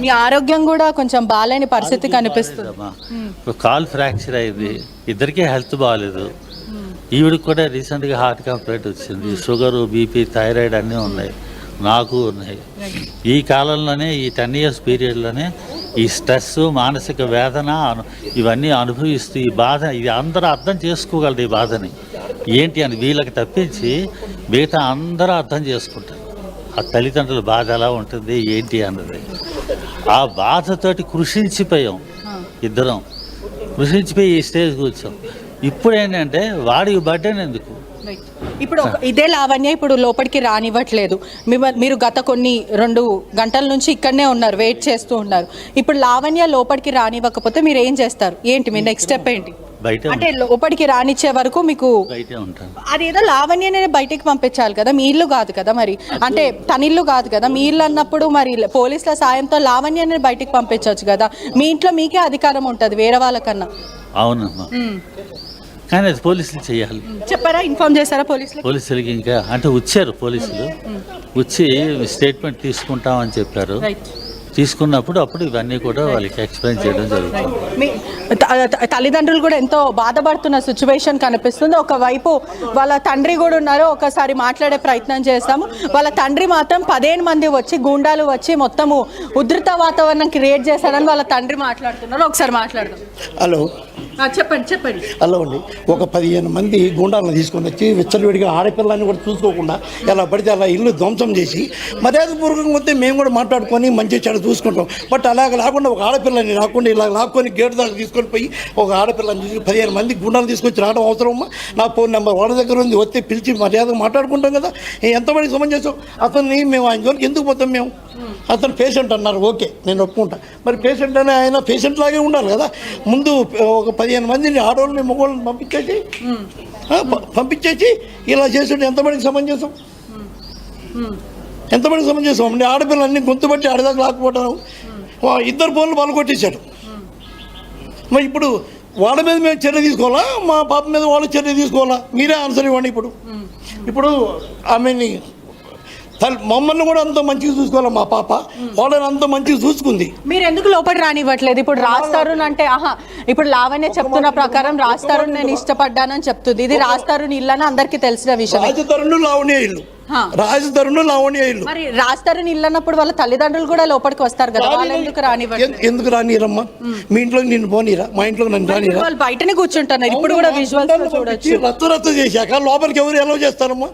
మీ ఆరోగ్యం కూడా కొంచెం బాలేని పరిస్థితి కనిపిస్తుంది. కాల్ ఫ్రాక్చర్ అయింది, ఇద్దరికీ హెల్త్ బాగాలేదు. ఈవిడికి కూడా రీసెంట్గా హార్ట్ కంప్లైంట్ వచ్చింది. షుగరు, బీపీ, థైరాయిడ్ అన్నీ ఉన్నాయి, నాకు ఉన్నాయి. ఈ కాలంలోనే, ఈ 10 years పీరియడ్లోనే ఈ స్ట్రెస్, మానసిక వేదన ఇవన్నీ అనుభవిస్తూ ఈ బాధ, ఇది అందరూ అర్థం చేసుకోగలరు ఈ బాధని ఏంటి అని. వీళ్ళకి తప్పించి మిగతా అందరూ అర్థం చేసుకుంటారు ఆ తల్లిదండ్రుల బాధ ఎలా ఉంటుంది ఏంటి అన్నది. ఆ బాధతోటి కృషించిపోయాం, ఇద్దరం కృషించిపోయి ఈ స్టేజ్కి వచ్చాం. ఇప్పుడు ఏంటంటే వాడికి బర్త్డేని ఎందుకు. ఇప్పుడు ఇదే లావణ్య ఇప్పుడు లోపలికి రానివ్వట్లేదు. మీరు గత కొన్ని 2 గంటల నుంచి ఇక్కడనే ఉన్నారు, వెయిట్ చేస్తూ ఉన్నారు. ఇప్పుడు లావణ్య లోపలికి రానివ్వకపోతే మీరు ఏం చేస్తారు? ఏంటి మీ నెక్స్ట్ స్టెప్ ఏంటి? బయట అంటే లోపలికి రానిచ్చే వరకు మీకు బయటే ఉంటాను. అదేదో లావణ్యనే బయటికి పంపించాలి కదా, మీ ఇల్లు కాదు కదా, మరి అంటే తన ఇల్లు కాదు కదా మీ ఇల్లు అన్నప్పుడు మరి పోలీసుల సాయంతో లావణ్యనే బయటికి పంపించవచ్చు కదా. మీ ఇంట్లో మీకే అధికారం ఉంటుంది వేరే వాళ్ళకన్నా. అవునమ్మా, కానీ అది పోలీసులు చేయాలి. చెప్పారా, ఇన్ఫార్మ్ చేశారా పోలీసులకి? ఇంకా అంటే వచ్చారు పోలీసులు, వచ్చి స్టేట్మెంట్ తీసుకుంటామని చెప్పారు. తీసుకున్నప్పుడు అప్పుడు ఇవన్నీ కూడా వాళ్ళకి ఎక్స్ప్లెయిన్ చేయడం జరుగుతుంది. తల్లిదండ్రులు కూడా ఎంతో బాధపడుతున్న సిచ్యువేషన్ కనిపిస్తుంది. ఒకవైపు వాళ్ళ తండ్రి కూడా ఉన్నారు, ఒకసారి మాట్లాడే ప్రయత్నం చేస్తాము. వాళ్ళ తండ్రి మాత్రం 15 మంది వచ్చి, గూండాలు వచ్చి మొత్తము ఉధృత వాతావరణం క్రియేట్ చేశారని వాళ్ళ తండ్రి మాట్లాడుతున్నారు. ఒకసారి మాట్లాడదాం. హలో, చెప్పండి. హలో అండి. ఒక 15 మంది గుండాలను తీసుకొని వచ్చి విచ్చలవిడిగా ఆడపిల్లని కూడా చూసుకోకుండా ఎలా పడితే అలా ఇల్లు ధ్వంసం చేసి, మర్యాదపూర్వకంగా వస్తే మేము కూడా మాట్లాడుకొని మంచి చెడు చూసుకుంటాం. బట్ అలాగ లేకుండా ఒక ఆడపిల్లని రాకుండా ఇలా లాక్కొని గేటు దాకా తీసుకొని పోయి ఒక ఆడపిల్లని చూసి 15 మంది గుండాలను తీసుకొచ్చి రావడం అవసరమా? నా ఫోన్ నెంబర్ వాళ్ళ దగ్గర ఉంది, వస్తే పిలిచి మర్యాదగా మాట్లాడుకుంటాం కదా. ఎంతమంది సమం చేస్తాం అతన్ని? మేము ఆయన జోలికి ఎందుకు పోతాం? మేము అతను పేషెంట్ అన్నారు, ఓకే, నేను ఒప్పుకుంటా. మరి పేషెంట్ అనే ఆయన పేషెంట్ లాగే ఉండాలి కదా. ముందు ఒక 15 మందిని ఆడవాళ్ళని మగవాళ్ళని పంపించేసి ఇలా చేస్తుంటే ఎంతమందికి సమంజసం? ఎంతమందికి సమంజసం అండి? ఆడపిల్లలన్నీ గొంతుబట్టి ఆడదాకా లాక్కుపోవడం, 2 ఫోన్లు వాళ్ళు కొట్టేశాడు. మరి ఇప్పుడు వాళ్ళ మీద మేము చర్య తీసుకోవాలా, మా పాప మీద వాళ్ళు చర్య తీసుకోవాలా? మీరే ఆన్సర్ ఇవ్వండి. ఇప్పుడు ఆమెని మమ్మల్ని కూడా అంత మంచిగా చూసుకోవాలి, మా పాప వాళ్ళని అంత మంచిగా చూసుకుంది. మీరు ఎందుకు లోపలి రానివ్వట్లేదు? ఇప్పుడు రాజ్ అంటే ఇప్పుడు లావణ్య చెప్తున్న ప్రకారం రాజ్ తరుణ్ నేను ఇష్టపడ్డానని చెప్తుంది. ఇది రాజ్ తరుణ్ ఇల్లు అని అందరికీ తెలిసిన విషయం. రాజ్ తరుణ్ లావణ్య ఇల్లు, రాజ్ తరుణ్ లావణ్య ఇల్లు. మరి రాజ్ తరుణ్ ఇల్లు అన్నప్పుడు వాళ్ళ తల్లిదండ్రులు కూడా లోపలికి వస్తారు కదా, వాళ్ళు ఎందుకు రానివ్వరు? ఎందుకు రానిరమ్మా? మీ ఇంట్లో నిన్ను పోనీరా, మా ఇంట్లో నన్ను రానిరా? వాళ్ళు బయటనే కూర్చుంటున్నారు. ఇప్పుడు కూడా విజువల్స్ చూడొచ్చు. రచ్చ చేశాక లోపలికి ఎవరు ఎలా చేస్తారమ్మా?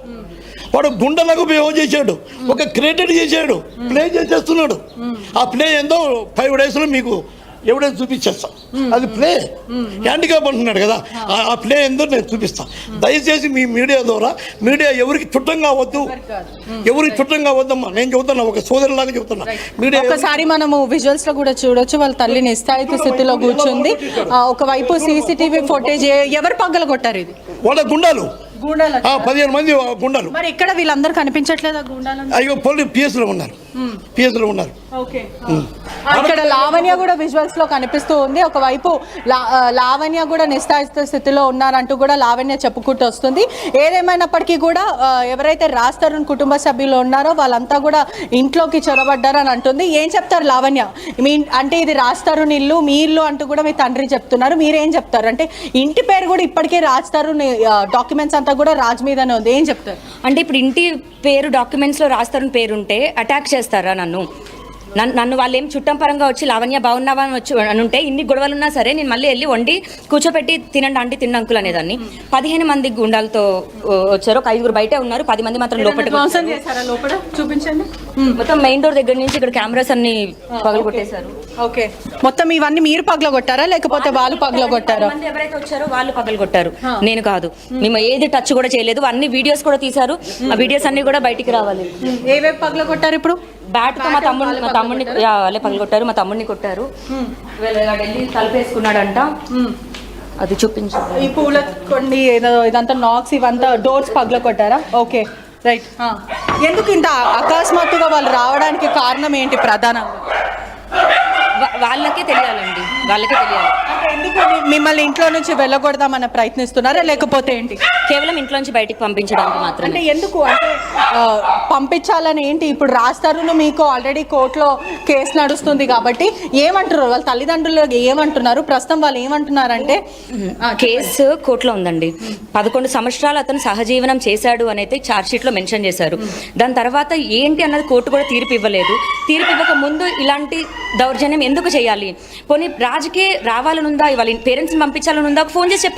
వాడు గుండెలకు బిహేవ్ చేశాడు, ఒక క్రియేటెడ్ చేశాడు, ప్లే చేసేస్తున్నాడు. ఆ ప్లే ఏందో 5 daysలో మీకు ఎవిడెన్స్ చూపించేస్తా. అది ప్లే, హ్యాండిక్యాప్ అంటున్నాడు కదా, ఆ ప్లే ఏందో నేను చూపిస్తాను. దయచేసి మీ మీడియా ద్వారా, మీడియా ఎవరికి చుట్టం కావద్దు, ఎవరికి చుట్టం కావద్దమ్మా. నేను చెబుతున్నా, ఒక సోదరులాగా చెబుతున్నా. మీడియా ఒకసారి మనము విజువల్స్ లో కూడా చూడొచ్చు, వాళ్ళ తల్లి నిస్తాయితీ స్థితిలో కూర్చుంది. ఒకవైపు సీసీటీవీ ఫుటేజ్. ఎవరు పగ్గలు కొట్టారు? ఇది వాళ్ళ గుండాలు, 15 మంది గుండాలు. మరి ఇక్కడ వీళ్ళందరూ కనిపించట్లేదా గుండాలు? అయ్యో, పోలీసు పిఎస్లో ఉన్నారు. ఇక్కడ లావణ్య కూడా విజువల్స్ లో కనిపిస్తూ ఉంది. ఒకవైపు లావణ్య కూడా నిస్తాయిత స్థితిలో ఉన్నారంటూ కూడా లావణ్య చెప్పుకుంటూ వస్తుంది. ఏదేమైనప్పటికీ కూడా ఎవరైతే రాజ్ తరుణ్ కుటుంబ సభ్యులు ఉన్నారో వాళ్ళంతా కూడా ఇంట్లోకి చొరబడ్డారని అంటుంది. ఏం చెప్తారు లావణ్య? అంటే ఇది రాజ్ తరుణ్ ఇల్లు, మీ ఇల్లు అంటూ కూడా మీ తండ్రి చెప్తున్నారు. మీరేం చెప్తారు? అంటే ఇంటి పేరు కూడా ఇప్పటికే రాజ్ తరుణ్ డాక్యుమెంట్స్ అంతా కూడా రాజ్ మీదనే ఉంది. ఏం చెప్తారు? అంటే ఇప్పుడు ఇంటి పేరు డాక్యుమెంట్స్ లో రాజ్ తరుణ్ పేరు ఉంటే అటాక్ చేస్తారా నన్ను వాళ్ళు ఏం చుట్టం పరంగా వచ్చి లావణ్య బాగున్నావా అని వచ్చి అని ఉంటే, ఇన్ని గొడవలున్నా సరే నేను మళ్ళీ వెళ్ళి వండి కూర్చోపెట్టి తినండి ఆంటీ, తిన్న అంకుల్ అనేదాన్ని. 15 మంది గుండాలతో వచ్చారు, ఒక 5 బయటే ఉన్నారు, 10 మంది మాత్రం లోపల చూపించండి. మొత్తం మెయిన్ డోర్ దగ్గర నుంచి ఇక్కడ కెమెరాస్ అన్ని పగలగొట్టేశారు. ఓకే, మొత్తం ఇవన్నీ మీరు పగలగొట్టారా లేకపోతే వాళ్ళు పగలగొట్టారా? ఎవరైతే వచ్చారో వాళ్ళు పగలగొట్టారు, నేను కాదు. మేము ఏది టచ్ కూడా చేయలేదు. అన్ని వీడియోస్ కూడా తీశారు, ఆ వీడియోస్ అన్ని కూడా బయటికి రావాలి. ఏవేవి పగలగొట్టారు? ఇప్పుడు బ్యాట్ తో మా తమ్ముడిని వాళ్ళే పగలగొట్టారు, మా తమ్ముడిని కొట్టారు. ఢిల్లీ తలపేసుకున్నాడంట, అది చూపించారు. ఈ పూల కొన్ని ఇదంతా నాక్స్ ఇవంతా డోర్స్ పగలగొట్టారా? Okay, right. ఎందుకు ఇంత అకస్మాత్తుగా వాళ్ళు రావడానికి కారణం ఏంటి ప్రధానంగా? వాళ్ళకే తెలియాలండి, వాళ్ళకే తెలియాలి. అంటే ఎందుకు మిమ్మల్ని ఇంట్లో నుంచి వెళ్ళగొడదామన్న ప్రయత్నిస్తున్నారా లేకపోతే ఏంటి? కేవలం ఇంట్లో నుంచి బయటికి పంపించడానికి మాత్రమే. అంటే ఎందుకు అంటే పంపించాలని ఏంటి? ఇప్పుడు రాస్తారును మీకు ఆల్రెడీ కోర్టులో కేసు నడుస్తుంది కాబట్టి ఏమంటారు వాళ్ళ తల్లిదండ్రులు ఏమంటున్నారు? ప్రస్తుతం వాళ్ళు ఏమంటున్నారంటే కేసు కోర్టులో ఉందండి. 11 సంవత్సరాలు అతను సహజీవనం చేశాడు అని అయితే ఛార్జ్ షీట్లో మెన్షన్ చేశారు. దాని తర్వాత ఏంటి అన్నది కోర్టు కూడా తీర్పు ఇవ్వలేదు. తీర్పు ఇవ్వక ముందు ఇలాంటి దౌర్జన్యం ఎందుకు చేయాలి? పోనీ రాజుకే రావాలనుందా, వాళ్ళ పేరెంట్స్ని పంపించాలనుందా, ఫోన్ చేసి చెప్పే